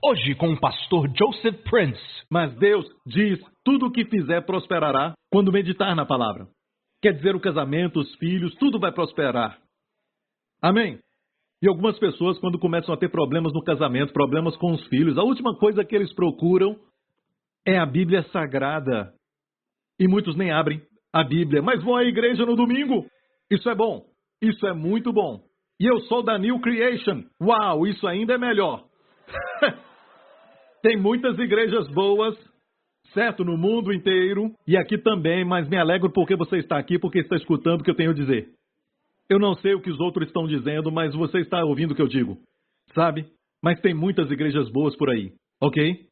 Hoje com o pastor Joseph Prince. Mas Deus diz, tudo o que fizer prosperará quando meditar na palavra. Quer dizer, o casamento, os filhos, tudo vai prosperar. Amém? E algumas pessoas, quando começam a ter problemas no casamento, problemas com os filhos, a última coisa que eles procuram é a Bíblia Sagrada. E muitos nem abrem a Bíblia, mas vão à igreja no domingo. Isso é bom. Isso é muito bom. E eu sou da New Creation. Uau, isso ainda é melhor. Tem muitas igrejas boas, certo, no mundo inteiro, e aqui também, mas me alegro porque você está aqui, porque está escutando o que eu tenho a dizer. Eu não sei o que os outros estão dizendo, mas você está ouvindo o que eu digo, sabe? Mas tem muitas igrejas boas por aí, ok?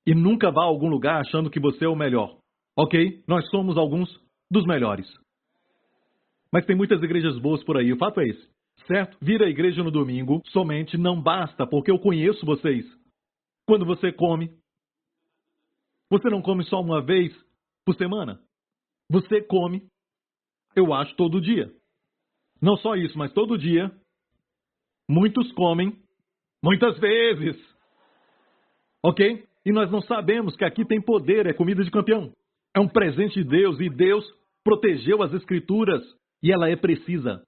E nunca vá a algum lugar achando que você é o melhor, ok? Nós somos alguns dos melhores. Mas tem muitas igrejas boas por aí, o fato é esse, certo? Vir à igreja no domingo somente não basta, porque eu conheço vocês. Quando você come, você não come só uma vez por semana. Você come, eu acho, todo dia. Não só isso, mas todo dia. Muitos comem, muitas vezes. Ok? E nós não sabemos que aqui tem poder, é comida de campeão. É um presente de Deus e Deus protegeu as Escrituras e ela é precisa.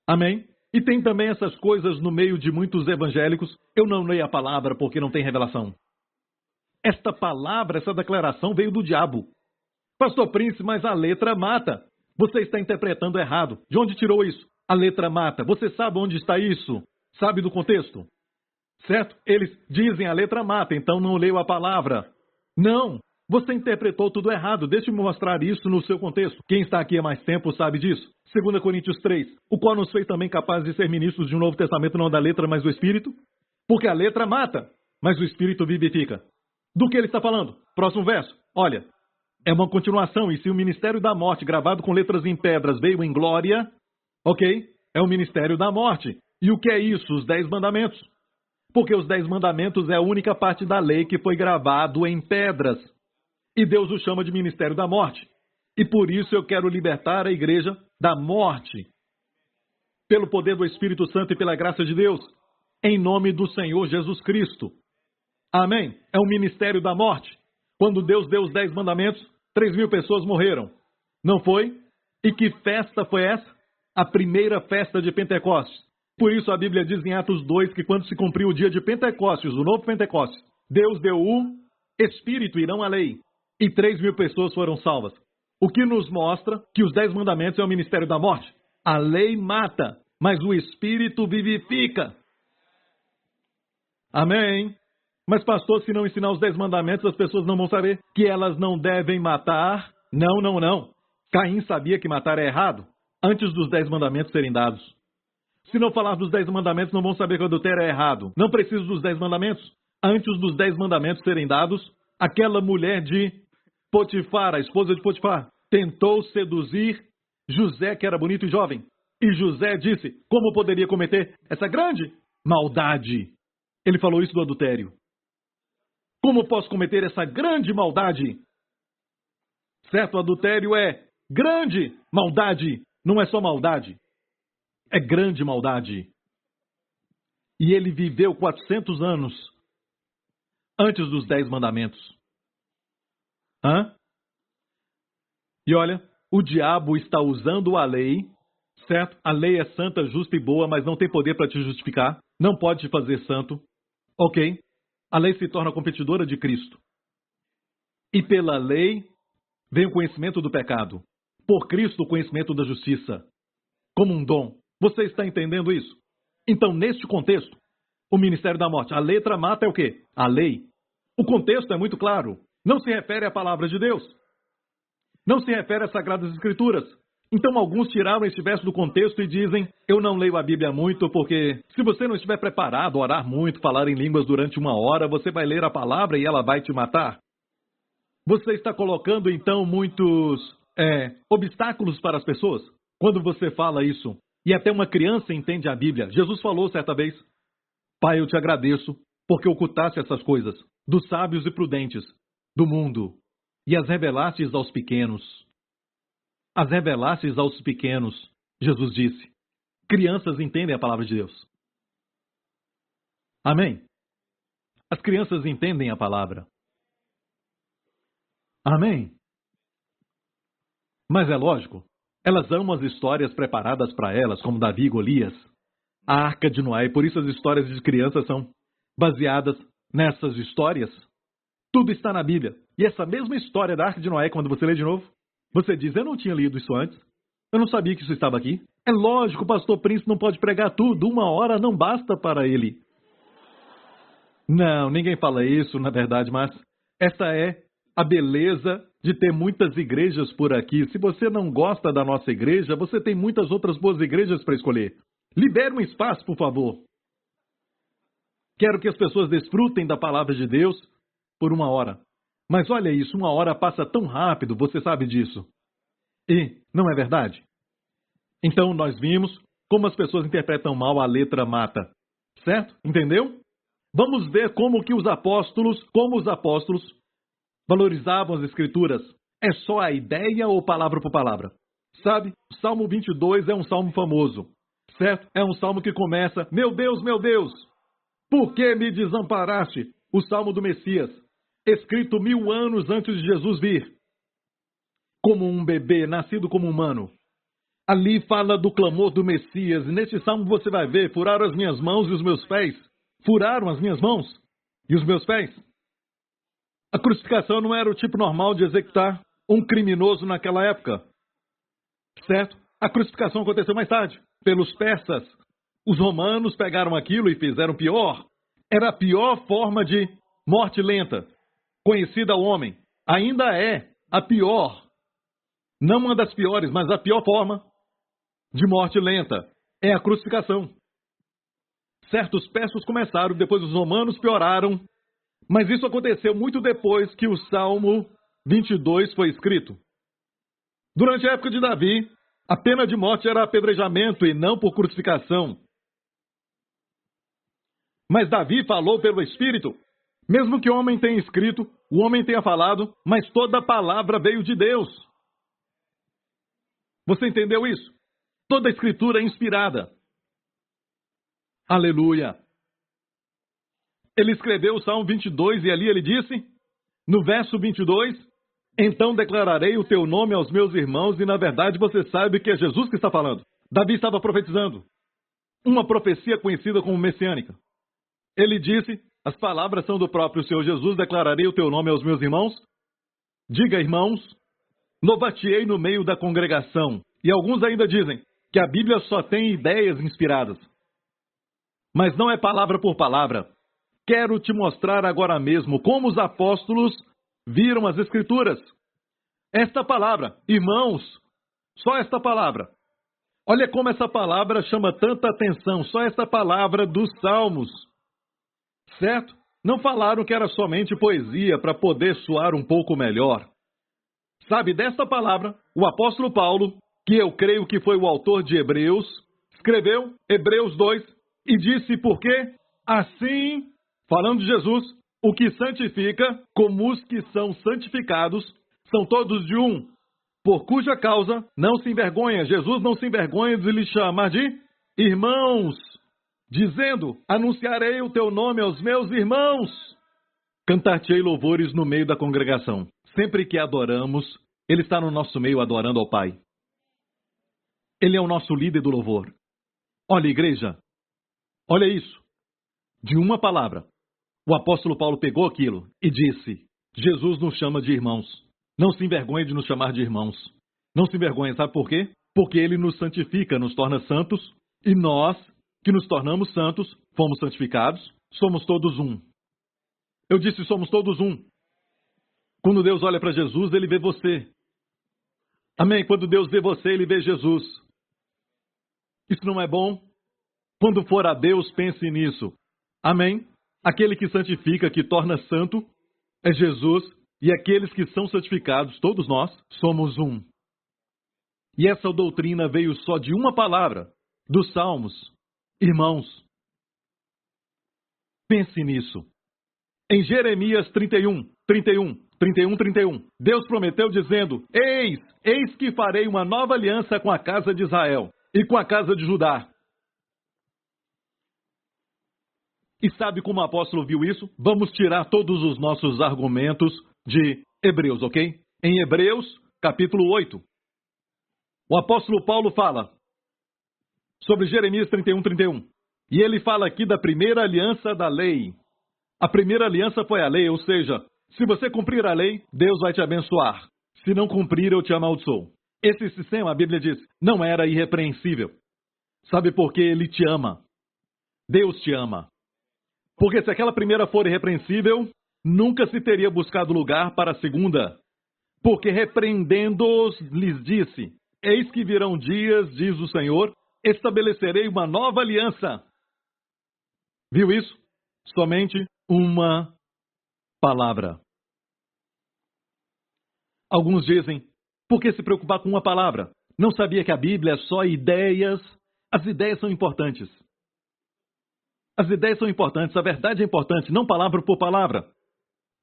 Amém? E tem também essas coisas no meio de muitos evangélicos. Eu não leio a palavra porque não tem revelação. Esta palavra, essa declaração veio do diabo. Pastor Prince, mas a letra mata. Você está interpretando errado. De onde tirou isso? A letra mata. Você sabe onde está isso? Sabe do contexto? Certo? Eles dizem a letra mata, então não leio a palavra. Não! Você interpretou tudo errado. Deixe-me mostrar isso no seu contexto. Quem está aqui há mais tempo sabe disso. 2 Coríntios 3. O qual nos fez também capazes de ser ministros de um novo testamento, não da letra, mas do Espírito. Porque a letra mata, mas o Espírito vivifica. Do que ele está falando? Próximo verso. Olha, é uma continuação. E se o ministério da morte, gravado com letras em pedras, veio em glória, ok? É o ministério da morte. E o que é isso? Os 10 mandamentos. Porque os 10 mandamentos é a única parte da lei que foi gravado em pedras. E Deus o chama de ministério da morte. E por isso eu quero libertar a igreja da morte. Pelo poder do Espírito Santo e pela graça de Deus. Em nome do Senhor Jesus Cristo. Amém? É o ministério da morte. Quando Deus deu os 10 mandamentos, 3.000 pessoas morreram. Não foi? E que festa foi essa? A primeira festa de Pentecostes. Por isso a Bíblia diz em Atos 2 que quando se cumpriu o dia de Pentecostes, o novo Pentecostes, Deus deu o Espírito e não a lei. E 3.000 pessoas foram salvas. O que nos mostra que os 10 mandamentos é o ministério da morte. A lei mata, mas o Espírito vivifica. Amém? Mas pastor, se não ensinar os 10 mandamentos, as pessoas não vão saber que elas não devem matar. Não, não, não. Caim sabia que matar é errado antes dos 10 mandamentos serem dados. Se não falar dos 10 mandamentos, não vão saber que o adultério é errado. Não preciso dos 10 mandamentos. Antes dos 10 mandamentos serem dados, aquela mulher de Potifar, a esposa de Potifar, tentou seduzir José, que era bonito e jovem. E José disse, como poderia cometer essa grande maldade? Ele falou isso do adultério. Como posso cometer essa grande maldade? Certo, o adultério é grande maldade. Não é só maldade. É grande maldade. E ele viveu 400 anos antes dos 10 mandamentos. E olha, o diabo está usando a lei, certo? A lei é santa, justa e boa, mas não tem poder para te justificar. Não pode te fazer santo. Ok? A lei se torna competidora de Cristo. E pela lei vem o conhecimento do pecado. Por Cristo, o conhecimento da justiça. Como um dom. Você está entendendo isso? Então, neste contexto, o ministério da morte, a letra mata é o quê? A lei. O contexto é muito claro. Não se refere à palavra de Deus. Não se refere às Sagradas Escrituras. Então alguns tiraram este verso do contexto e dizem, eu não leio a Bíblia muito porque se você não estiver preparado, orar muito, falar em línguas durante 1 hora, você vai ler a palavra e ela vai te matar. Você está colocando então muitos obstáculos para as pessoas quando você fala isso. E até uma criança entende a Bíblia. Jesus falou certa vez, Pai, eu te agradeço porque ocultaste essas coisas dos sábios e prudentes do mundo e as revelastes aos pequenos. As revelastes aos pequenos, Jesus disse. Crianças entendem a palavra de Deus. Amém? As crianças entendem a palavra. Amém? Mas é lógico, elas amam as histórias preparadas para elas, como Davi e Golias, a Arca de Noé, e por isso as histórias de crianças são baseadas nessas histórias. Tudo está na Bíblia. E essa mesma história da Arca de Noé, quando você lê de novo, você diz, eu não tinha lido isso antes, eu não sabia que isso estava aqui. É lógico, o pastor Príncipe não pode pregar tudo, 1 hora não basta para ele. Não, ninguém fala isso, na verdade, mas essa é a beleza de ter muitas igrejas por aqui. Se você não gosta da nossa igreja, você tem muitas outras boas igrejas para escolher. Libere um espaço, por favor. Quero que as pessoas desfrutem da palavra de Deus por 1 hora. Mas olha isso, 1 hora passa tão rápido, você sabe disso. E não é verdade? Então nós vimos como as pessoas interpretam mal a letra mata. Certo? Entendeu? Vamos ver como os apóstolos valorizavam as escrituras. É só a ideia ou palavra por palavra? Sabe, o Salmo 22 é um salmo famoso. Certo? É um salmo que começa, meu Deus, por que me desamparaste? O salmo do Messias, escrito 1000 anos antes de Jesus vir. Como um bebê, nascido como humano. Ali fala do clamor do Messias, e neste salmo você vai ver, furaram as minhas mãos e os meus pés. Furaram as minhas mãos e os meus pés. A crucificação não era o tipo normal de executar um criminoso naquela época. Certo? A crucificação aconteceu mais tarde, pelos persas. Os romanos pegaram aquilo e fizeram pior. Era a pior forma de morte lenta, conhecida ao homem. Ainda é a pior. Não uma das piores, mas a pior forma de morte lenta. É a crucificação. Certos persas começaram, depois os romanos pioraram. Mas isso aconteceu muito depois que o Salmo 22 foi escrito. Durante a época de Davi, a pena de morte era apedrejamento e não por crucificação. Mas Davi falou pelo Espírito. Mesmo que o homem tenha escrito, o homem tenha falado, mas toda a palavra veio de Deus. Você entendeu isso? Toda a escritura é inspirada. Aleluia. Ele escreveu o Salmo 22 e ali ele disse, no verso 22, então declararei o teu nome aos meus irmãos e na verdade você sabe que é Jesus que está falando. Davi estava profetizando. Uma profecia conhecida como messiânica. Ele disse, as palavras são do próprio Senhor Jesus, declararei o teu nome aos meus irmãos. Diga, irmãos, louvar-te-ei no meio da congregação. E alguns ainda dizem que a Bíblia só tem ideias inspiradas. Mas não é palavra por palavra. Quero te mostrar agora mesmo como os apóstolos viram as Escrituras. Esta palavra, irmãos, só esta palavra. Olha como essa palavra chama tanta atenção, só esta palavra dos Salmos. Certo? Não falaram que era somente poesia para poder soar um pouco melhor. Sabe, desta palavra, o apóstolo Paulo, que eu creio que foi o autor de Hebreus, escreveu Hebreus 2 e disse por quê? Assim, falando de Jesus, o que santifica, como os que são santificados, são todos de um, por cuja causa não se envergonha. Jesus não se envergonha de lhe chamar de irmãos, dizendo, anunciarei o teu nome aos meus irmãos. Cantar-te-ei louvores no meio da congregação. Sempre que adoramos, Ele está no nosso meio adorando ao Pai. Ele é o nosso líder do louvor. Olha, igreja, olha isso. De uma palavra, o apóstolo Paulo pegou aquilo e disse, Jesus nos chama de irmãos. Não se envergonhe de nos chamar de irmãos. Não se envergonhe, sabe por quê? Porque Ele nos santifica, nos torna santos, e nós, que nos tornamos santos, fomos santificados, somos todos um. Eu disse, somos todos um. Quando Deus olha para Jesus, Ele vê você. Amém? Quando Deus vê você, Ele vê Jesus. Isso não é bom? Quando for a Deus, pense nisso. Amém? Aquele que santifica, que torna santo, é Jesus. E aqueles que são santificados, todos nós, somos um. E essa doutrina veio só de uma palavra, dos Salmos. Irmãos, pense nisso. Em Jeremias 31, Deus prometeu dizendo, eis que farei uma nova aliança com a casa de Israel e com a casa de Judá. E sabe como o apóstolo viu isso? Vamos tirar todos os nossos argumentos de Hebreus, ok? Em Hebreus, capítulo 8. O apóstolo Paulo fala sobre Jeremias 31:31. E ele fala aqui da primeira aliança da lei. A primeira aliança foi a lei, ou seja, se você cumprir a lei, Deus vai te abençoar. Se não cumprir, eu te amaldiçoo. Esse sistema, a Bíblia diz, não era irrepreensível. Sabe por que ele te ama? Deus te ama. Porque se aquela primeira for irrepreensível, nunca se teria buscado lugar para a segunda. Porque repreendendo-os, lhes disse, eis que virão dias, diz o Senhor, estabelecerei uma nova aliança. Viu isso? Somente uma palavra. Alguns dizem, por que se preocupar com uma palavra? Não sabia que a Bíblia é só ideias? As ideias são importantes. As ideias são importantes, a verdade é importante, não palavra por palavra.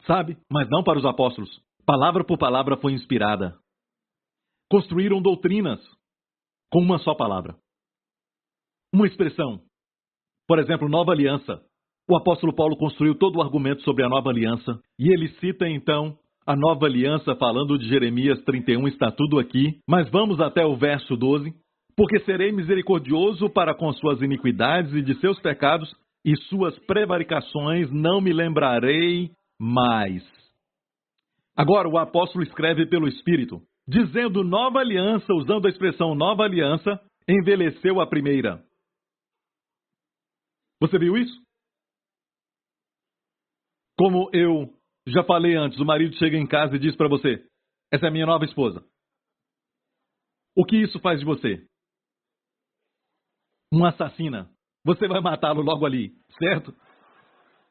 Sabe? Mas não para os apóstolos. Palavra por palavra foi inspirada. Construíram doutrinas com uma só palavra. Uma expressão. Por exemplo, nova aliança. O apóstolo Paulo construiu todo o argumento sobre a nova aliança. E ele cita então a nova aliança falando de Jeremias 31, está tudo aqui. Mas vamos até o verso 12. Porque serei misericordioso para com suas iniquidades e de seus pecados, e suas prevaricações não me lembrarei mais. Agora o apóstolo escreve pelo Espírito, dizendo nova aliança, usando a expressão nova aliança, envelheceu a primeira. Você viu isso? Como eu já falei antes, o marido chega em casa e diz para você, essa é a minha nova esposa. O que isso faz de você? Uma assassina. Você vai matá-lo logo ali, certo?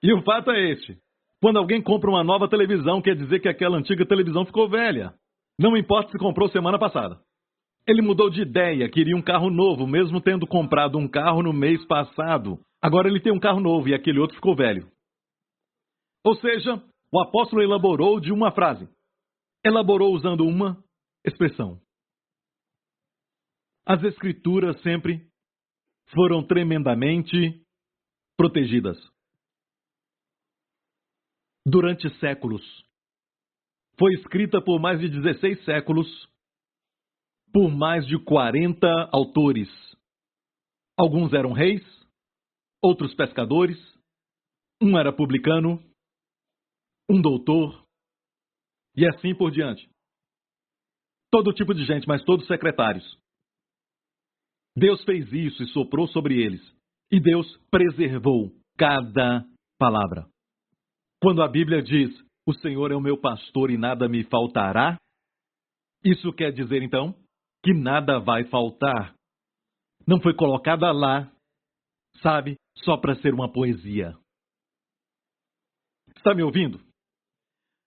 E o fato é este. Quando alguém compra uma nova televisão, quer dizer que aquela antiga televisão ficou velha. Não importa se comprou semana passada. Ele mudou de ideia, queria um carro novo, mesmo tendo comprado um carro no mês passado. Agora ele tem um carro novo e aquele outro ficou velho. Ou seja, o apóstolo elaborou de uma frase. Elaborou usando uma expressão. As escrituras sempre foram tremendamente protegidas. Durante séculos. Foi escrita por mais de 16 séculos, por mais de 40 autores. Alguns eram reis, outros pescadores, um era publicano, um doutor, e assim por diante. Todo tipo de gente, mas todos secretários. Deus fez isso e soprou sobre eles. E Deus preservou cada palavra. Quando a Bíblia diz, o Senhor é o meu pastor e nada me faltará, isso quer dizer então que nada vai faltar. Não foi colocada lá, sabe, só para ser uma poesia. Está me ouvindo?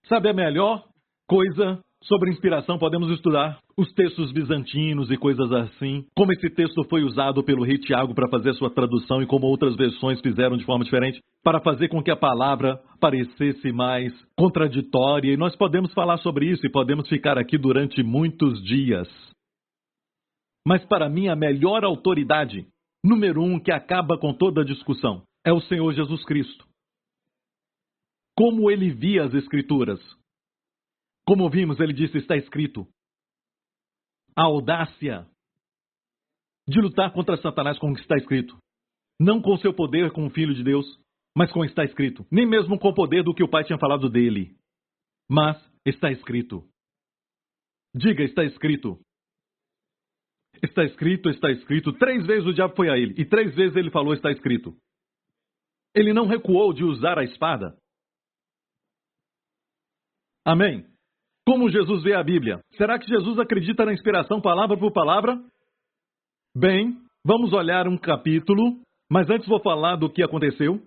Sabe a melhor coisa sobre inspiração? Podemos estudar os textos bizantinos e coisas assim. Como esse texto foi usado pelo rei Tiago para fazer sua tradução e como outras versões fizeram de forma diferente para fazer com que a palavra parecesse mais contraditória. E nós podemos falar sobre isso e podemos ficar aqui durante muitos dias. Mas para mim a melhor autoridade, número 1, que acaba com toda a discussão, é o Senhor Jesus Cristo. Como ele via as Escrituras? Como vimos, ele disse, está escrito. A audácia de lutar contra Satanás com o que está escrito. Não com seu poder como filho de Deus, mas com o que está escrito. Nem mesmo com o poder do que o Pai tinha falado dele. Mas está escrito. Diga, está escrito. Está escrito, está escrito. 3 vezes o diabo foi a ele. E 3 vezes ele falou, está escrito. Ele não recuou de usar a espada. Amém? Como Jesus vê a Bíblia? Será que Jesus acredita na inspiração palavra por palavra? Bem, vamos olhar um capítulo, mas antes vou falar do que aconteceu.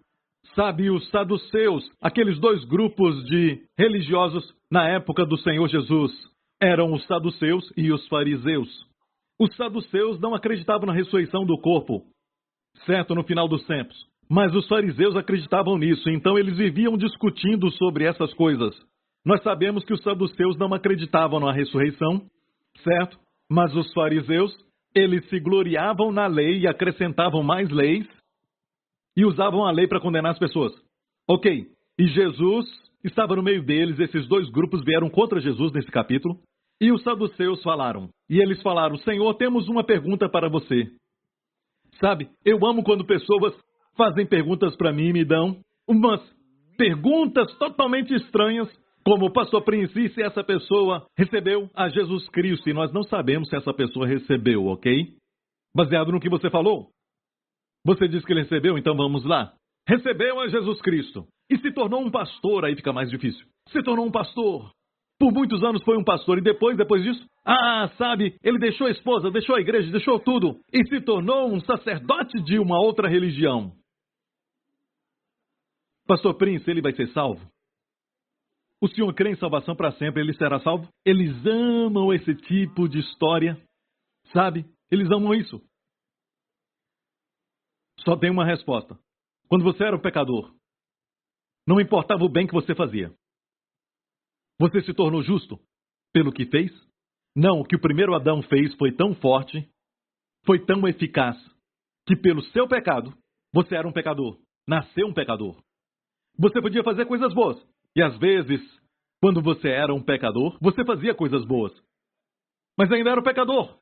Sabe, os saduceus, aqueles 2 grupos de religiosos na época do Senhor Jesus, eram os saduceus e os fariseus. Os saduceus não acreditavam na ressurreição do corpo, certo, no final dos tempos. Mas os fariseus acreditavam nisso, então eles viviam discutindo sobre essas coisas. Nós sabemos que os saduceus não acreditavam na ressurreição, certo? Mas os fariseus, eles se gloriavam na lei e acrescentavam mais leis. e usavam a lei para condenar as pessoas. Ok, e Jesus estava no meio deles, esses dois grupos vieram contra Jesus nesse capítulo, e os saduceus falaram. E eles falaram, Senhor, temos uma pergunta para você. Sabe, eu amo quando pessoas fazem perguntas para mim e me dão umas perguntas totalmente estranhas, como o pastor Prince, se essa pessoa recebeu a Jesus Cristo, e nós não sabemos se essa pessoa recebeu, ok? Baseado no que você falou. Você disse que ele recebeu, então vamos lá. Recebeu a Jesus Cristo e se tornou um pastor, aí fica mais difícil. Se tornou um pastor. Por muitos anos foi um pastor e depois disso, sabe, ele deixou a esposa, deixou a igreja, deixou tudo e se tornou um sacerdote de uma outra religião. Pastor Prince, ele vai ser salvo? O senhor crê em salvação para sempre, ele será salvo? Eles amam esse tipo de história, sabe? Eles amam isso. Só tem uma resposta. Quando você era um pecador, não importava o bem que você fazia. Você se tornou justo pelo que fez? Não, o que o primeiro Adão fez foi tão forte, foi tão eficaz, que pelo seu pecado, você era um pecador, nasceu um pecador. Você podia fazer coisas boas, e às vezes, quando você era um pecador, você fazia coisas boas, mas ainda era um pecador.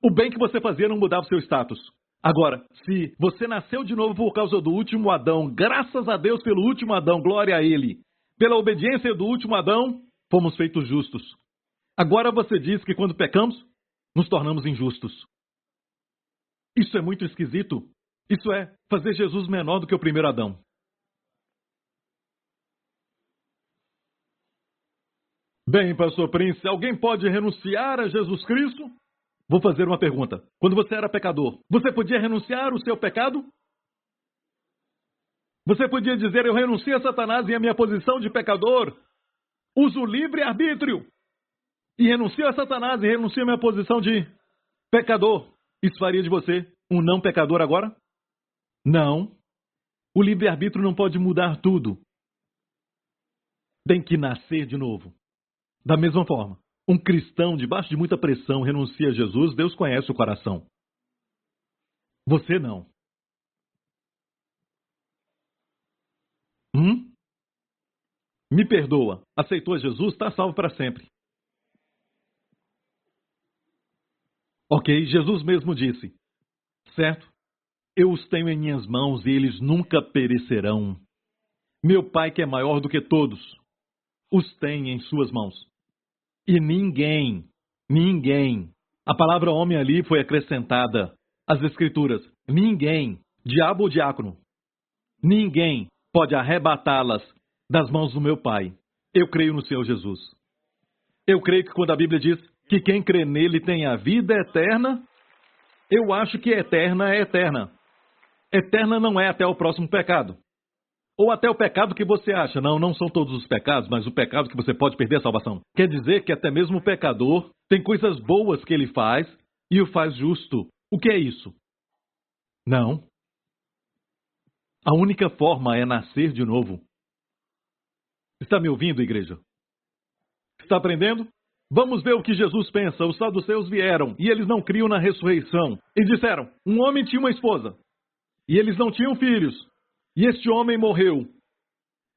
O bem que você fazia não mudava o seu status. Agora, se você nasceu de novo por causa do último Adão, graças a Deus pelo último Adão, glória a Ele. Pela obediência do último Adão, fomos feitos justos. Agora você diz que quando pecamos, nos tornamos injustos. Isso é muito esquisito. Isso é fazer Jesus menor do que o primeiro Adão. Bem, pastor Prince, alguém pode renunciar a Jesus Cristo? Vou fazer uma pergunta. Quando você era pecador, você podia renunciar o seu pecado? Você podia dizer, eu renuncio a Satanás e a minha posição de pecador, uso o livre-arbítrio, e renuncio a Satanás e renuncio a minha posição de pecador. Isso faria de você um não pecador agora? Não. O livre-arbítrio não pode mudar tudo. Tem que nascer de novo. Da mesma forma, um cristão debaixo de muita pressão renuncia a Jesus, Deus conhece o coração. Você não. Me perdoa. Aceitou Jesus, está salvo para sempre. Ok, Jesus mesmo disse, certo? Eu os tenho em minhas mãos e eles nunca perecerão. Meu Pai, que é maior do que todos, os tem em suas mãos. E ninguém, a palavra homem ali foi acrescentada às Escrituras. Ninguém, diabo ou diácono, ninguém pode arrebatá-las das mãos do meu Pai. Eu creio no Senhor Jesus. Eu creio que quando a Bíblia diz que quem crê nele tem a vida eterna, eu acho que eterna é eterna. Eterna não é até o próximo pecado. Ou até o pecado que você acha. Não, não são todos os pecados, mas o pecado que você pode perder a salvação. Quer dizer que até mesmo o pecador tem coisas boas que ele faz e o faz justo. O que é isso? Não. A única forma é nascer de novo. Está me ouvindo, igreja? Está aprendendo? Vamos ver o que Jesus pensa. Os saduceus vieram e eles não criam na ressurreição. E disseram, um homem tinha uma esposa e eles não tinham filhos. E este homem morreu.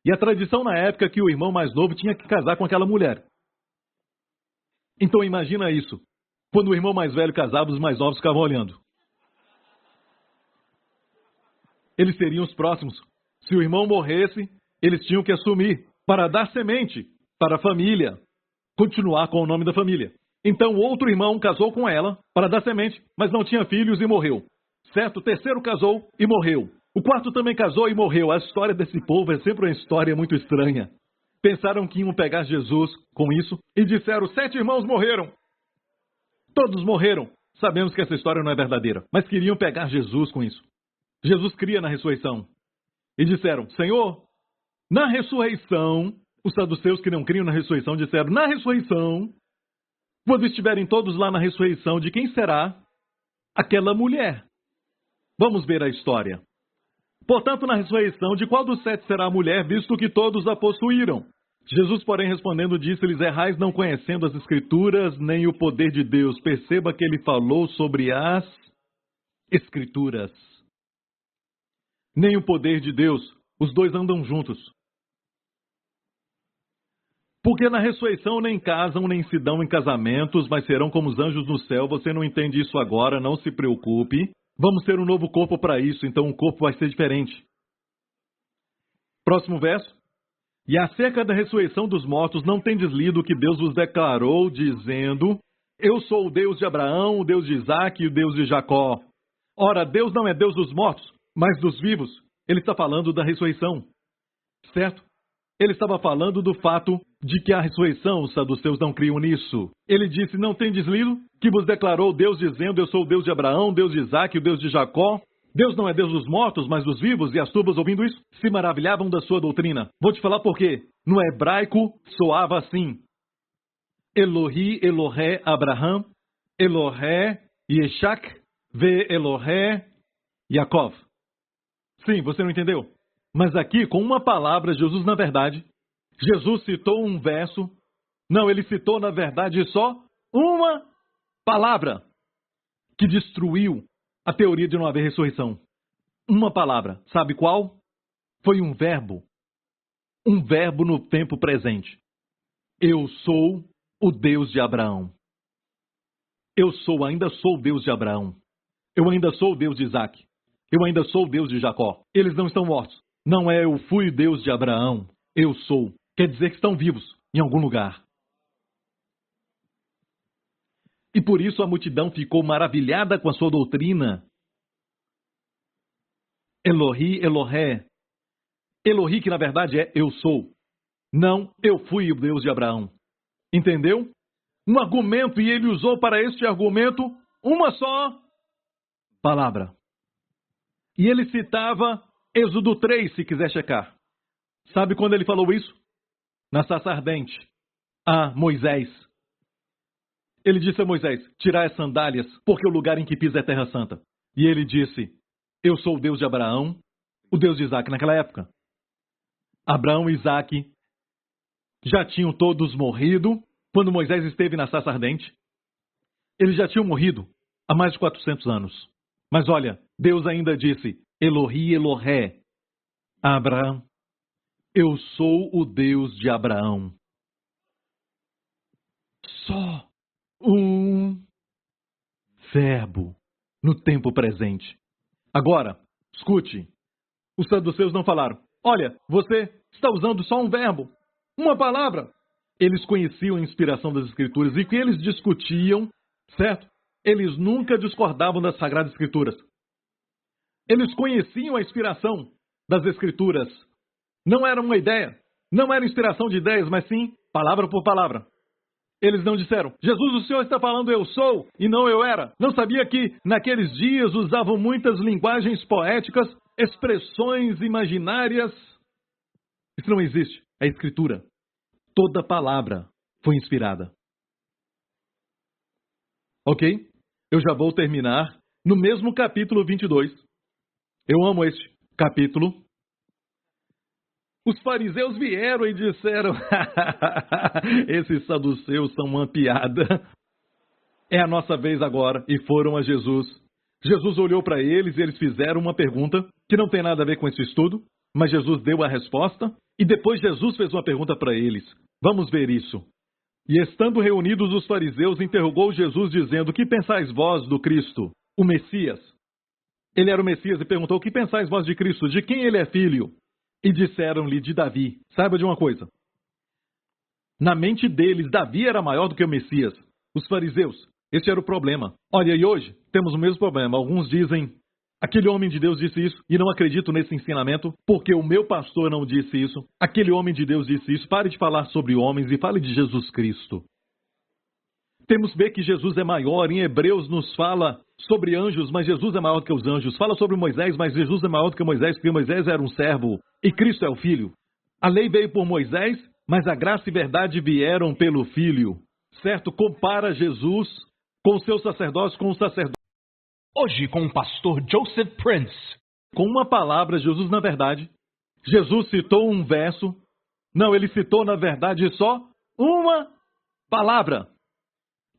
E a tradição na época é que o irmão mais novo tinha que casar com aquela mulher. Então imagina isso. Quando o irmão mais velho casava, os mais novos ficavam olhando. Eles seriam os próximos. Se o irmão morresse, eles tinham que assumir para dar semente para a família. Continuar com o nome da família. Então o outro irmão casou com ela para dar semente, mas não tinha filhos e morreu. Certo? O terceiro casou e morreu. O quarto também casou e morreu. A história desse povo é sempre uma história muito estranha. Pensaram que iam pegar Jesus com isso e disseram, 7 irmãos morreram. Todos morreram. Sabemos que essa história não é verdadeira, mas queriam pegar Jesus com isso. Jesus cria na ressurreição. E disseram, Senhor, na ressurreição, os saduceus que não criam na ressurreição disseram, na ressurreição, quando estiverem todos lá na ressurreição, de quem será aquela mulher? Vamos ver a história. Portanto, na ressurreição, de qual dos 7 será a mulher, visto que todos a possuíram? Jesus, porém, respondendo, disse-lhes, errais não conhecendo as Escrituras, nem o poder de Deus. Perceba que ele falou sobre as Escrituras. nem o poder de Deus. Os dois andam juntos. Porque na ressurreição nem casam, nem se dão em casamentos, mas serão como os anjos no céu. Você não entende isso agora, não se preocupe. Vamos ter um novo corpo para isso, então o corpo vai ser diferente. Próximo verso. E acerca da ressurreição dos mortos, não tendes lido o que Deus vos declarou, dizendo: Eu sou o Deus de Abraão, o Deus de Isaque e o Deus de Jacó. Ora, Deus não é Deus dos mortos, mas dos vivos. Ele está falando da ressurreição, certo? Ele estava falando do fato de que a ressurreição, os saduceus não criam nisso. Ele disse: Não tendes lido que vos declarou Deus dizendo: Eu sou o Deus de Abraão, o Deus de Isaque e o Deus de Jacó. Deus não é Deus dos mortos, mas dos vivos, e as turbas, ouvindo isso, se maravilhavam da sua doutrina. Vou te falar por quê. No hebraico, soava assim: Elohi, Elohé, Abraham, Elohé, Yeshak, Ve Elohé, Yaakov. Sim, você não entendeu? Mas aqui, com uma palavra, Jesus, na verdade, Jesus citou um verso. Não, ele citou, na verdade, só uma palavra que destruiu a teoria de não haver ressurreição. Uma palavra. Sabe qual? Foi um verbo. Um verbo no tempo presente. Eu sou o Deus de Abraão. Ainda sou o Deus de Abraão. Eu ainda sou o Deus de Isaque. Eu ainda sou o Deus de Jacó. Eles não estão mortos. Não é eu fui o Deus de Abraão. Eu sou. Quer dizer que estão vivos em algum lugar. E por isso a multidão ficou maravilhada com a sua doutrina. Elohi, Elohé. Elohi, que na verdade é eu sou. Não, eu fui o Deus de Abraão. Entendeu? Um argumento, e ele usou para este argumento uma só palavra. E ele citava Êxodo 3, se quiser checar. Sabe quando ele falou isso? Na sarça ardente. A Moisés. Ele disse a Moisés: tirai as sandálias, porque o lugar em que pisa é terra santa. E ele disse: eu sou o Deus de Abraão, o Deus de Isaque. Naquela época, Abraão e Isaque já tinham todos morrido. Quando Moisés esteve na sarça ardente, eles já tinham morrido há mais de 400 anos. Mas olha, Deus ainda disse: Elohi, Elohé, Abraão. Eu sou o Deus de Abraão. Só um verbo no tempo presente. Agora, escute. Os saduceus não falaram: olha, você está usando só um verbo, uma palavra. Eles conheciam a inspiração das Escrituras e que eles discutiam, certo? Eles nunca discordavam das Sagradas Escrituras. Eles conheciam a inspiração das Escrituras. Não era uma ideia, não era inspiração de ideias, mas sim palavra por palavra. Eles não disseram: Jesus, o Senhor está falando eu sou e não eu era. Não sabia que naqueles dias usavam muitas linguagens poéticas, expressões imaginárias. Isso não existe, é Escritura. Toda palavra foi inspirada. Ok? Eu já vou terminar no mesmo capítulo 22. Eu amo este capítulo. Os fariseus vieram e disseram: esses saduceus são uma piada. É a nossa vez agora. E foram a Jesus. Jesus olhou para eles e eles fizeram uma pergunta que não tem nada a ver com esse estudo, mas Jesus deu a resposta e depois Jesus fez uma pergunta para eles. Vamos ver isso. E estando reunidos os fariseus, interrogou Jesus dizendo: que pensais vós do Cristo, o Messias? Ele era o Messias e perguntou: o que pensais vós de Cristo? De quem ele é filho? E disseram-lhe: de Davi. Saiba de uma coisa. Na mente deles, Davi era maior do que o Messias. Os fariseus, esse era o problema. Olha, e hoje temos o mesmo problema. Alguns dizem: aquele homem de Deus disse isso, e não acredito nesse ensinamento, porque o meu pastor não disse isso. Aquele homem de Deus disse isso. Pare de falar sobre homens e fale de Jesus Cristo. Temos que ver que Jesus é maior. Em Hebreus nos fala sobre anjos, mas Jesus é maior do que os anjos. Fala sobre Moisés, mas Jesus é maior do que Moisés, porque Moisés era um servo e Cristo é o Filho. A lei veio por Moisés, mas a graça e verdade vieram pelo Filho. Certo? Compara Jesus com os seus sacerdotes, com os sacerdotes. Hoje com o pastor Joseph Prince. Com uma palavra, Jesus, na verdade, Jesus citou um verso. Não, ele citou, na verdade, só uma palavra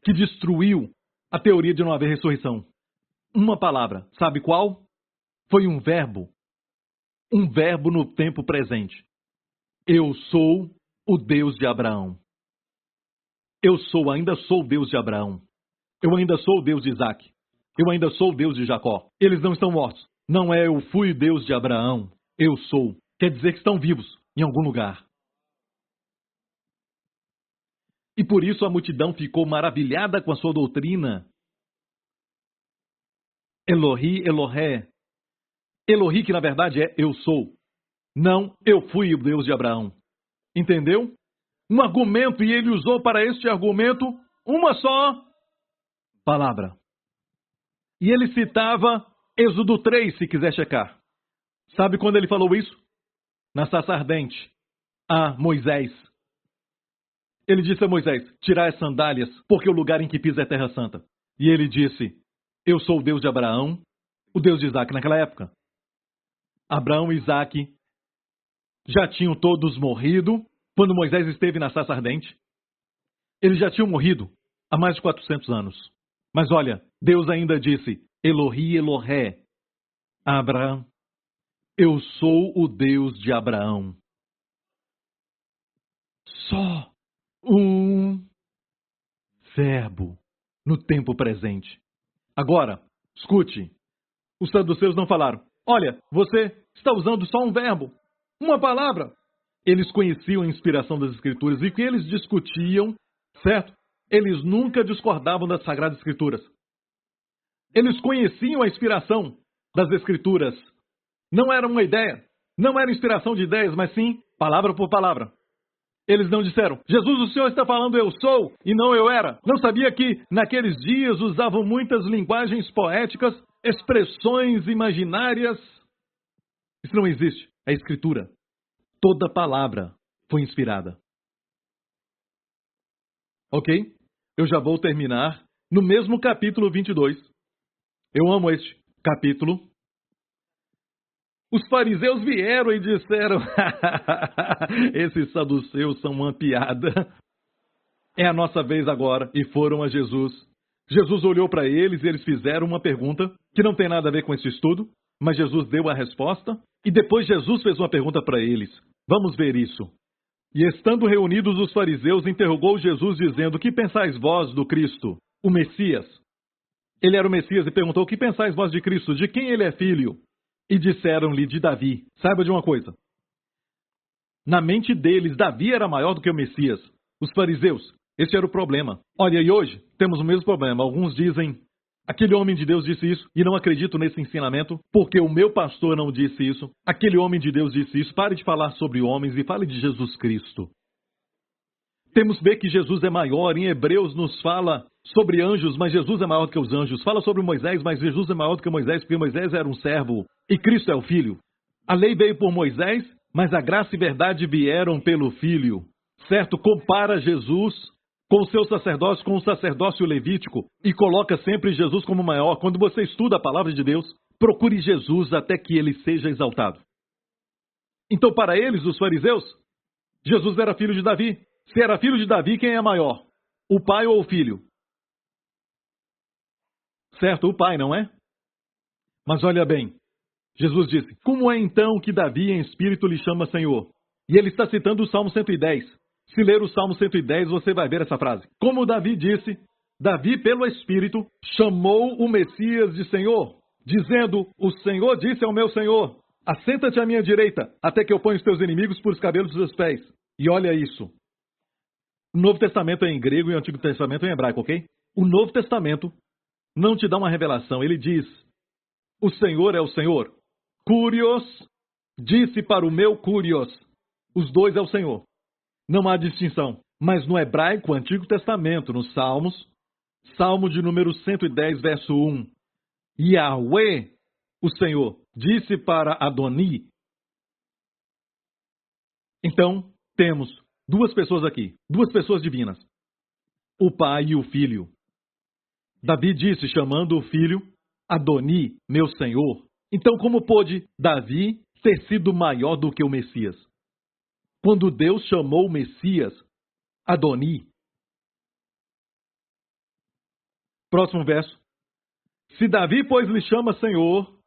que destruiu a teoria de não haver ressurreição. Uma palavra. Sabe qual? Foi um verbo Um verbo no tempo presente. Eu sou o Deus de Abraão. Ainda sou o Deus de Abraão. Eu ainda sou o Deus de Isaac. Eu ainda sou o Deus de Jacó. Eles não estão mortos. Não é eu fui o Deus de Abraão. Eu sou. Quer dizer que estão vivos em algum lugar. E por isso a multidão ficou maravilhada com a sua doutrina. Elohi, Elohé. Elohi, que na verdade é eu sou. Não, eu fui o Deus de Abraão. Entendeu? Um argumento, e ele usou para este argumento uma só palavra. E ele citava Êxodo 3, se quiser checar. Sabe quando ele falou isso? Na sarça ardente, a Moisés. Ele disse a Moisés, tirai as sandálias, porque o lugar em que pisa é terra santa. E ele disse, eu sou o Deus de Abraão, o Deus de Isaac naquela época. Abraão e Isaac já tinham todos morrido quando Moisés esteve na sarça ardente. Eles já tinham morrido há mais de 400 anos. Mas olha, Deus ainda disse, Elohi, Elohé, Abraão, eu sou o Deus de Abraão. Só um verbo no tempo presente. Agora, escute, os saduceus não falaram, olha, você está usando só um verbo, uma palavra. Eles conheciam a inspiração das Escrituras e que eles discutiam, certo? Eles nunca discordavam das Sagradas Escrituras. Eles conheciam a inspiração das Escrituras. Não era uma ideia, não era inspiração de ideias, mas sim palavra por palavra. Eles não disseram, Jesus, o Senhor está falando eu sou e não eu era. Não sabia que naqueles dias usavam muitas linguagens poéticas, expressões imaginárias. Isso não existe, é Escritura. Toda palavra foi inspirada. Ok? Eu já vou terminar no mesmo capítulo 22. Eu amo este capítulo. Os fariseus vieram e disseram, esses saduceus são uma piada. É a nossa vez agora. E foram a Jesus. Jesus olhou para eles e eles fizeram uma pergunta que não tem nada a ver com esse estudo, mas Jesus deu a resposta e depois Jesus fez uma pergunta para eles. Vamos ver isso. E estando reunidos os fariseus, interrogou Jesus dizendo, que pensais vós do Cristo, o Messias? Ele era o Messias e perguntou, que pensais vós de Cristo? De quem ele é filho? E disseram-lhe de Davi. Saiba de uma coisa. Na mente deles, Davi era maior do que o Messias. Os fariseus, esse era o problema. Olha, e hoje temos o mesmo problema. Alguns dizem, aquele homem de Deus disse isso, e não acredito nesse ensinamento, porque o meu pastor não disse isso. Aquele homem de Deus disse isso. Pare de falar sobre homens e fale de Jesus Cristo. Temos que ver que Jesus é maior. Em Hebreus nos fala sobre anjos, mas Jesus é maior do que os anjos. Fala sobre Moisés, mas Jesus é maior do que Moisés, porque Moisés era um servo e Cristo é o Filho. A lei veio por Moisés, mas a graça e verdade vieram pelo Filho. Certo? Compara Jesus com o seu sacerdócio, com o sacerdócio levítico e coloca sempre Jesus como maior. Quando você estuda a palavra de Deus, procure Jesus até que ele seja exaltado. Então, para eles, os fariseus, Jesus era filho de Davi. Se era filho de Davi, quem é maior? O pai ou o filho? Certo, o pai, não é? Mas olha bem, Jesus disse, como é então que Davi em espírito lhe chama Senhor? E ele está citando o Salmo 110. Se ler o Salmo 110, você vai ver essa frase. Como Davi disse, Davi pelo espírito chamou o Messias de Senhor, dizendo, o Senhor disse ao meu Senhor, assenta-te à minha direita, até que eu ponha os teus inimigos por os cabelos dos teus pés. E olha isso. O Novo Testamento é em grego e o Antigo Testamento é em hebraico, ok? O Novo Testamento não te dá uma revelação. Ele diz, o Senhor é o Senhor. Curios, disse para o meu Curios. Os dois é o Senhor. Não há distinção. Mas no hebraico, Antigo Testamento, nos Salmos, Salmo de número 110, verso 1. Yahweh, o Senhor, disse para Adoni. Então, temos duas pessoas aqui, duas pessoas divinas. O pai e o filho. Davi disse, chamando o filho, Adoni, meu Senhor. Então, como pôde Davi ter sido maior do que o Messias? Quando Deus chamou o Messias, Adoni. Próximo verso. Se Davi, pois, lhe chama Senhor,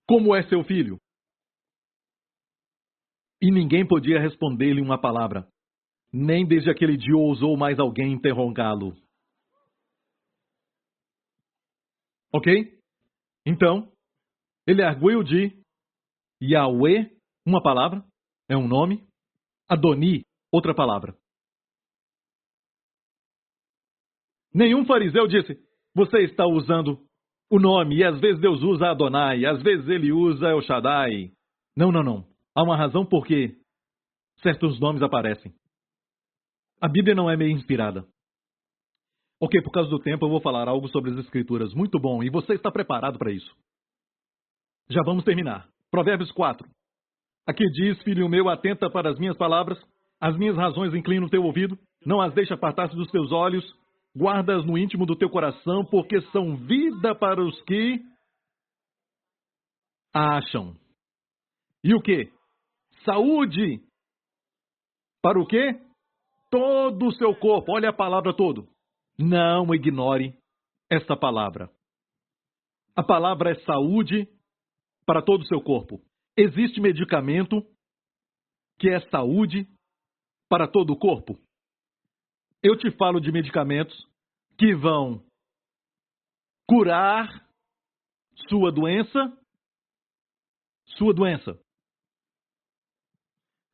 como é seu filho? E ninguém podia responder-lhe uma palavra. Nem desde aquele dia ousou mais alguém interrogá-lo. Ok? Então, ele arguiu de Yahweh, uma palavra, é um nome. Adoni, outra palavra. Nenhum fariseu disse, você está usando o nome, e às vezes Deus usa Adonai, às vezes ele usa El Shaddai. Não, não, não. Há uma razão por que certos nomes aparecem. A Bíblia não é meio inspirada. Ok, por causa do tempo eu vou falar algo sobre as Escrituras. Muito bom, e você está preparado para isso. Já vamos terminar. Provérbios 4. Aqui diz, filho meu, atenta para as minhas palavras, as minhas razões inclina o teu ouvido, não as deixa apartar-se dos teus olhos, guarda-as no íntimo do teu coração, porque são vida para os que acham. E o quê? Saúde. Para o quê? Todo o seu corpo. Olha a palavra todo. Não ignore esta palavra. A palavra é saúde para todo o seu corpo. Existe medicamento que é saúde para todo o corpo? Eu te falo de medicamentos que vão curar sua doença.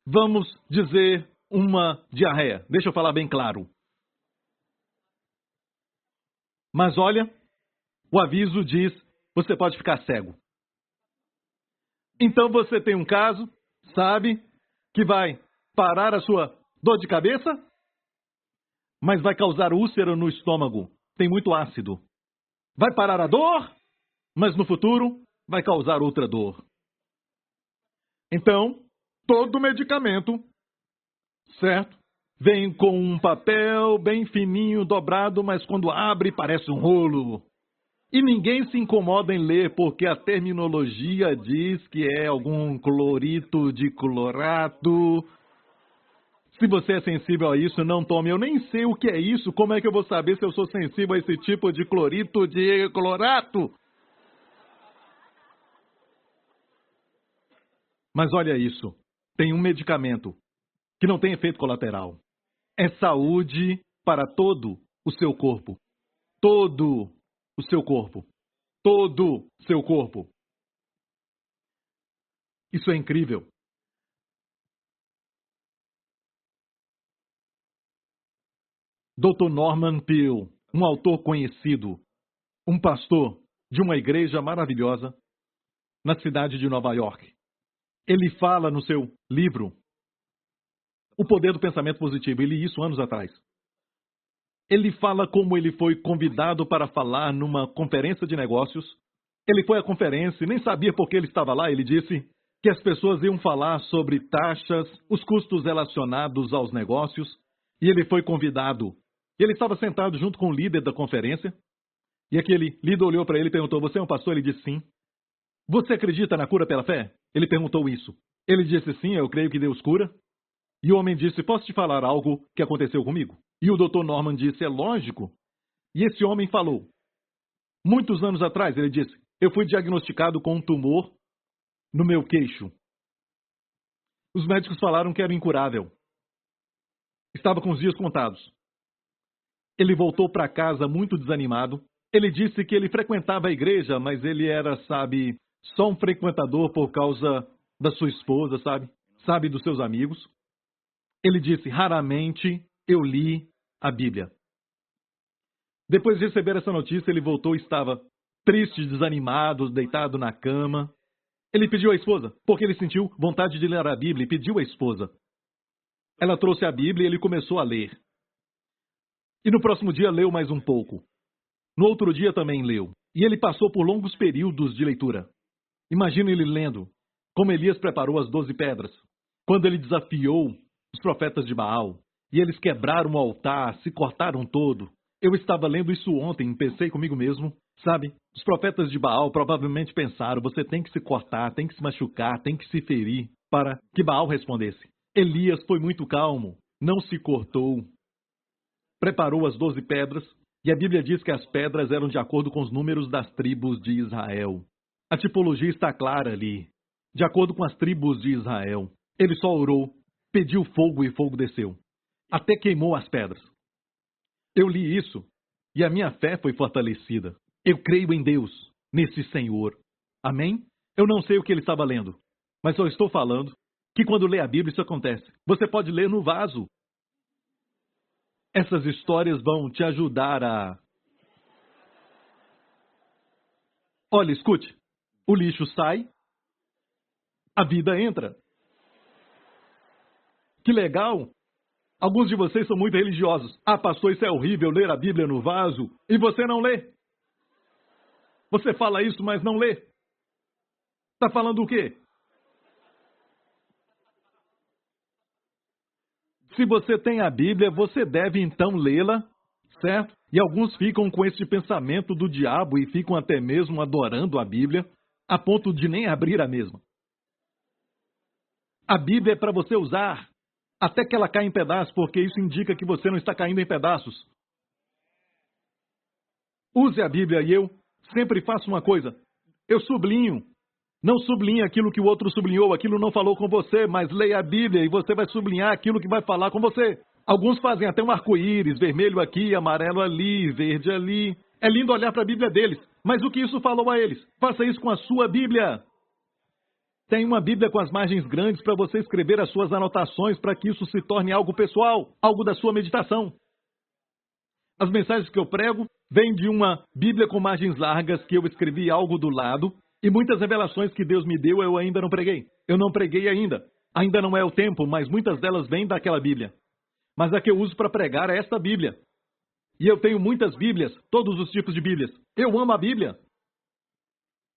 Vamos dizer uma diarreia. Deixa eu falar bem claro. Mas olha, o aviso diz, você pode ficar cego. Então você tem um caso, sabe, que vai parar a sua dor de cabeça, mas vai causar úlcera no estômago. Tem muito ácido. Vai parar a dor, mas no futuro vai causar outra dor. Então, todo medicamento, certo? Vem com um papel bem fininho, dobrado, mas quando abre parece um rolo. E ninguém se incomoda em ler, porque a terminologia diz que é algum clorito de clorato. Se você é sensível a isso, não tome. Eu nem sei o que é isso. Como é que eu vou saber se eu sou sensível a esse tipo de clorito de clorato? Mas olha isso. Tem um medicamento que não tem efeito colateral. É saúde para todo o seu corpo. Todo o seu corpo. Todo o seu corpo. Isso é incrível. Dr. Norman Peale, um autor conhecido, um pastor de uma igreja maravilhosa na cidade de Nova York. Ele fala no seu livro O Poder do Pensamento Positivo. Eu li isso anos atrás. Ele fala como ele foi convidado para falar numa conferência de negócios. Ele foi à conferência e nem sabia por que ele estava lá. Ele disse que as pessoas iam falar sobre taxas, os custos relacionados aos negócios. E ele foi convidado. Ele estava sentado junto com o líder da conferência. E aquele líder olhou para ele e perguntou, você é um pastor? Ele disse sim. Você acredita na cura pela fé? Ele perguntou isso. Ele disse sim, eu creio que Deus cura. E o homem disse, posso te falar algo que aconteceu comigo? E o Dr. Norman disse, é lógico. E esse homem falou, muitos anos atrás, ele disse, eu fui diagnosticado com um tumor no meu queixo. Os médicos falaram que era incurável. Estava com os dias contados. Ele voltou para casa muito desanimado. Ele disse que ele frequentava a igreja, mas ele era, sabe, só um frequentador por causa da sua esposa, sabe, dos seus amigos. Ele disse, raramente eu li a Bíblia. Depois de receber essa notícia, ele voltou e estava triste, desanimado, deitado na cama. Ele pediu à esposa, porque ele sentiu vontade de ler a Bíblia, e pediu à esposa. Ela trouxe a Bíblia e ele começou a ler. E no próximo dia leu mais um pouco. No outro dia também leu. E ele passou por longos períodos de leitura. Imagina ele lendo como Elias preparou as 12 pedras, quando ele desafiou os profetas de Baal, e eles quebraram o altar, se cortaram todo. Eu estava lendo isso ontem e pensei comigo mesmo, sabe? Os profetas de Baal provavelmente pensaram, você tem que se cortar, tem que se machucar, tem que se ferir, para que Baal respondesse. Elias foi muito calmo, não se cortou. Preparou as 12 pedras, e a Bíblia diz que as pedras eram de acordo com os números das tribos de Israel. A tipologia está clara ali, de acordo com as tribos de Israel. Ele só orou, pediu fogo e fogo desceu. Até queimou as pedras. Eu li isso e a minha fé foi fortalecida. Eu creio em Deus, nesse Senhor. Amém? Eu não sei o que ele estava lendo, mas eu estou falando que quando lê a Bíblia isso acontece. Você pode ler no vaso. Essas histórias vão te ajudar a... Olha, escute. O lixo sai, a vida entra. Que legal! Alguns de vocês são muito religiosos. Ah, pastor, isso é horrível, ler a Bíblia no vaso. E você não lê. Você fala isso, mas não lê. Está falando o quê? Se você tem a Bíblia, você deve então lê-la, certo? E alguns ficam com esse pensamento do diabo e ficam até mesmo adorando a Bíblia, a ponto de nem abrir a mesma. A Bíblia é para você usar até que ela caia em pedaços, porque isso indica que você não está caindo em pedaços. Use a Bíblia e eu sempre faço uma coisa. Eu sublinho. Não sublinhe aquilo que o outro sublinhou, aquilo não falou com você, mas leia a Bíblia e você vai sublinhar aquilo que vai falar com você. Alguns fazem até um arco-íris, vermelho aqui, amarelo ali, verde ali. É lindo olhar para a Bíblia deles, mas o que isso falou a eles? Faça isso com a sua Bíblia. Tem uma Bíblia com as margens grandes para você escrever as suas anotações para que isso se torne algo pessoal, algo da sua meditação. As mensagens que eu prego vêm de uma Bíblia com margens largas que eu escrevi algo do lado e muitas revelações que Deus me deu eu ainda não preguei. Eu não preguei ainda. Ainda não é o tempo, mas muitas delas vêm daquela Bíblia. Mas a que eu uso para pregar é esta Bíblia. E eu tenho muitas Bíblias, todos os tipos de Bíblias. Eu amo a Bíblia.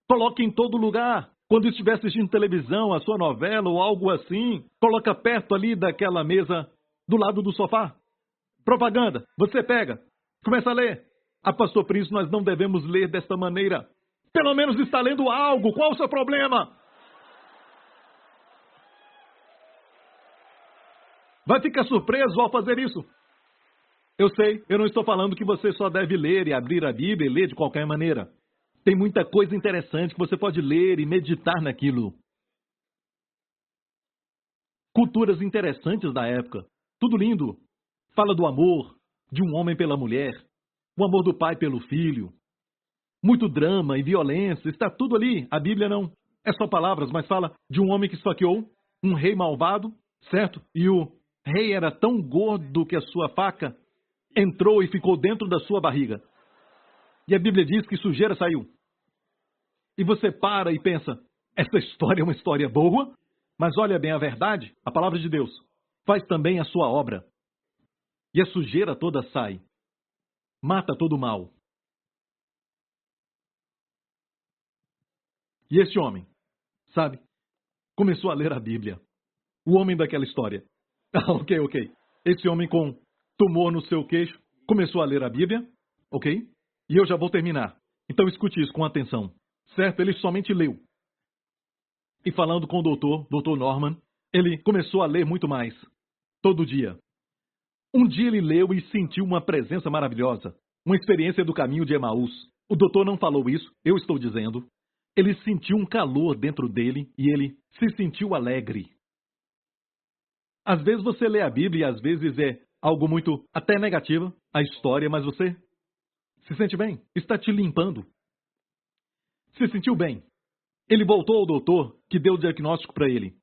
Coloque em todo lugar. Quando estiver assistindo televisão, a sua novela ou algo assim, coloca perto ali daquela mesa, do lado do sofá. Propaganda, você pega, começa a ler. Ah, pastor Príncipe, nós não devemos ler desta maneira. Pelo menos está lendo algo, qual o seu problema? Vai ficar surpreso ao fazer isso. Eu sei, eu não estou falando que você só deve ler e abrir a Bíblia e ler de qualquer maneira. Tem muita coisa interessante que você pode ler e meditar naquilo. Culturas interessantes da época. Tudo lindo. Fala do amor de um homem pela mulher. O amor do pai pelo filho. Muito drama e violência. Está tudo ali. A Bíblia não. É só palavras, mas fala de um homem que esfaqueou um rei malvado, certo? E o rei era tão gordo que a sua faca entrou e ficou dentro da sua barriga. E a Bíblia diz que sujeira saiu. E você para e pensa, essa história é uma história boa, mas olha bem a verdade, a palavra de Deus faz também a sua obra. E a sujeira toda sai. Mata todo o mal. E este homem, sabe, começou a ler a Bíblia. O homem daquela história. Ok. Esse homem com tumor no seu queixo começou a ler a Bíblia, ok? E eu já vou terminar. Então escute isso com atenção. Certo? Ele somente leu. E falando com o doutor Norman, ele começou a ler muito mais. Todo dia. Um dia ele leu e sentiu uma presença maravilhosa. Uma experiência do caminho de Emaús. O doutor não falou isso, eu estou dizendo. Ele sentiu um calor dentro dele e ele se sentiu alegre. Às vezes você lê a Bíblia e às vezes é algo muito até negativo, a história, mas você se sente bem, está te limpando. Se sentiu bem. Ele voltou ao doutor que deu o diagnóstico para ele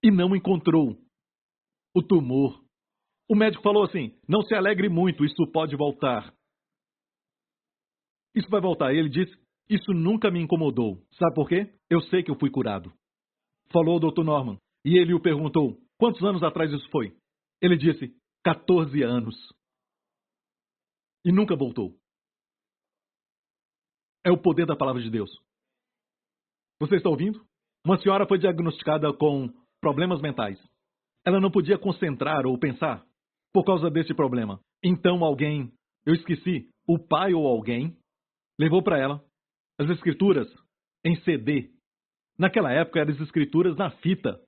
e não encontrou o tumor. O médico falou assim, não se alegre muito, isso pode voltar. Isso vai voltar. Ele disse, isso nunca me incomodou. Sabe por quê? Eu sei que eu fui curado. Falou o doutor Norman. E ele o perguntou, quantos anos atrás isso foi? Ele disse, 14 anos. E nunca voltou. É o poder da palavra de Deus. Você está ouvindo? Uma senhora foi diagnosticada com problemas mentais. Ela não podia concentrar ou pensar por causa desse problema. Então alguém, eu esqueci, o pai ou alguém, levou para ela as escrituras em CD. Naquela época eram as escrituras na fita.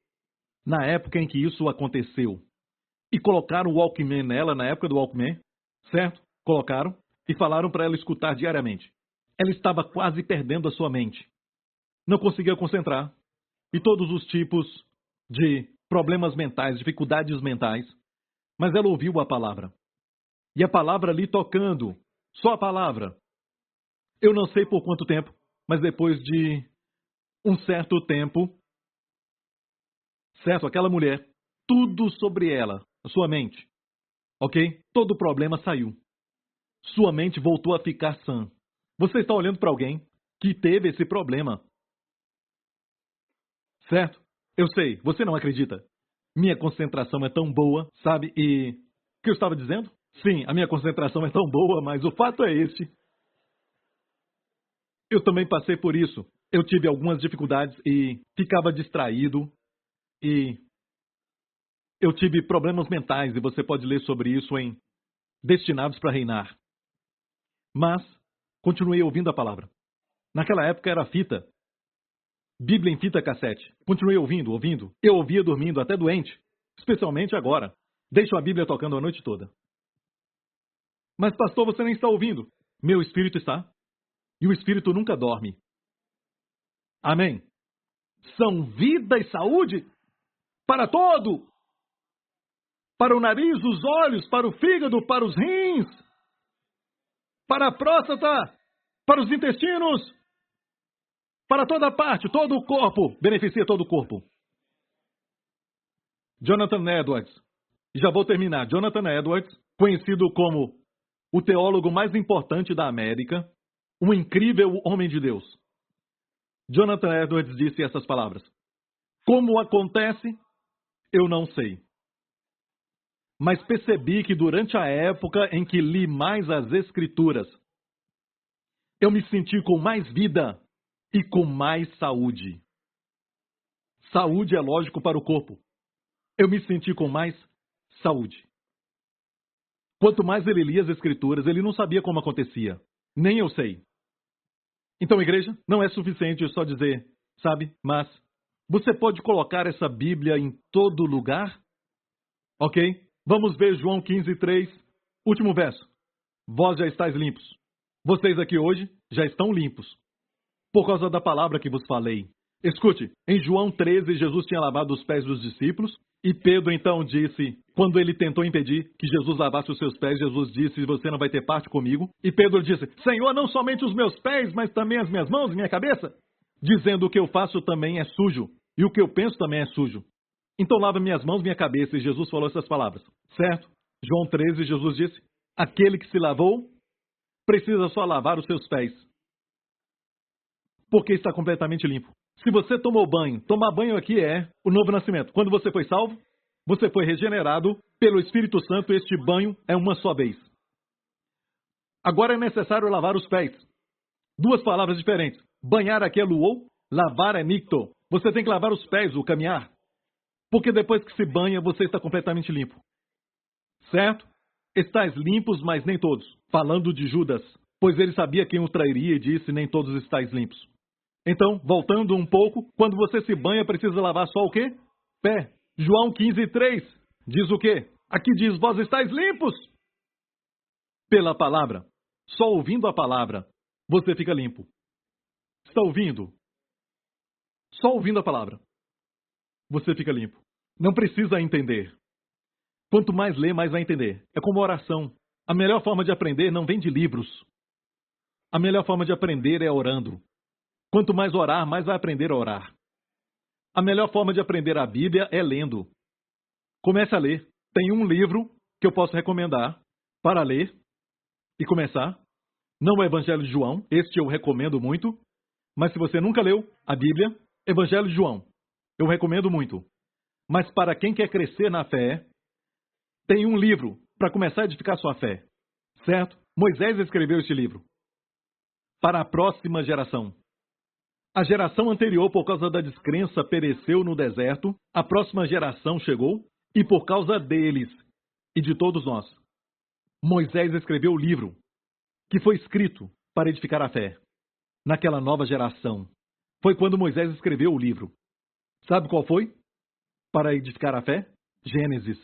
Na época em que isso aconteceu. E colocaram o Walkman nela, na época do Walkman, certo? Colocaram e falaram para ela escutar diariamente. Ela estava quase perdendo a sua mente. Não conseguia concentrar. E todos os tipos de problemas mentais, dificuldades mentais, mas ela ouviu a palavra. E a palavra ali tocando, só a palavra. Eu não sei por quanto tempo, mas depois de um certo tempo, certo? Aquela mulher, tudo sobre ela, a sua mente, ok? Todo o problema saiu. Sua mente voltou a ficar sã. Você está olhando para alguém que teve esse problema. Certo? Eu sei, você não acredita. Minha concentração é tão boa, sabe? E o que eu estava dizendo? Sim, a minha concentração é tão boa, mas o fato é este. Eu também passei por isso. Eu tive algumas dificuldades e ficava distraído. E eu tive problemas mentais, e você pode ler sobre isso em Destinados para Reinar. Mas continuei ouvindo a palavra. Naquela época era fita. Bíblia em fita cassete. Continuei ouvindo. Eu ouvia dormindo, até doente. Especialmente agora. Deixo a Bíblia tocando a noite toda. Mas, pastor, você nem está ouvindo. Meu espírito está. E o espírito nunca dorme. Amém. São vida e saúde para todo. Para o nariz, os olhos, para o fígado, para os rins, para a próstata, para os intestinos, para toda parte, todo o corpo. Beneficia todo o corpo. Jonathan Edwards. Já vou terminar. Jonathan Edwards, conhecido como o teólogo mais importante da América, um incrível homem de Deus. Jonathan Edwards disse essas palavras. Como acontece, eu não sei. Mas percebi que durante a época em que li mais as Escrituras, eu me senti com mais vida e com mais saúde. Saúde é lógico para o corpo. Eu me senti com mais saúde. Quanto mais ele lia as Escrituras, ele não sabia como acontecia. Nem eu sei. Então, igreja, não é suficiente só dizer, sabe? Mas você pode colocar essa Bíblia em todo lugar? Ok? Vamos ver João 15:3, último verso. Vós já estáis limpos. Vocês aqui hoje já estão limpos. Por causa da palavra que vos falei. Escute, em João 13, Jesus tinha lavado os pés dos discípulos. E Pedro então disse, quando ele tentou impedir que Jesus lavasse os seus pés, Jesus disse, você não vai ter parte comigo. E Pedro disse, Senhor, não somente os meus pés, mas também as minhas mãos e minha cabeça. Dizendo, o que eu faço também é sujo. E o que eu penso também é sujo. Então lava minhas mãos e minha cabeça. E Jesus falou essas palavras. Certo? João 13, Jesus disse, aquele que se lavou, precisa só lavar os seus pés. Porque está completamente limpo. Se você tomou banho, tomar banho aqui é o novo nascimento. Quando você foi salvo, você foi regenerado pelo Espírito Santo. Este banho é uma só vez. Agora é necessário lavar os pés. Duas palavras diferentes. Banhar aqui é luou, lavar é nicto. Você tem que lavar os pés, o caminhar. Porque depois que se banha, você está completamente limpo. Certo? Estais limpos, mas nem todos. Falando de Judas, pois ele sabia quem o trairia e disse, nem todos estáis limpos. Então, voltando um pouco, quando você se banha, precisa lavar só o quê? Pé. João 15:3 diz o quê? Aqui diz, vós estáis limpos pela palavra. Só ouvindo a palavra, você fica limpo. Está ouvindo? Só ouvindo a palavra, você fica limpo. Não precisa entender. Quanto mais lê, mais vai entender. É como oração. A melhor forma de aprender não vem de livros. A melhor forma de aprender é orando. Quanto mais orar, mais vai aprender a orar. A melhor forma de aprender a Bíblia é lendo. Comece a ler. Tem um livro que eu posso recomendar para ler e começar. Não o Evangelho de João, este eu recomendo muito. Mas se você nunca leu a Bíblia, Evangelho de João, eu recomendo muito. Mas para quem quer crescer na fé, tem um livro para começar a edificar sua fé. Certo? Moisés escreveu este livro para a próxima geração. A geração anterior, por causa da descrença, pereceu no deserto. A próxima geração chegou e por causa deles e de todos nós, Moisés escreveu o livro que foi escrito para edificar a fé. Naquela nova geração. Foi quando Moisés escreveu o livro. Sabe qual foi? Para edificar a fé? Gênesis.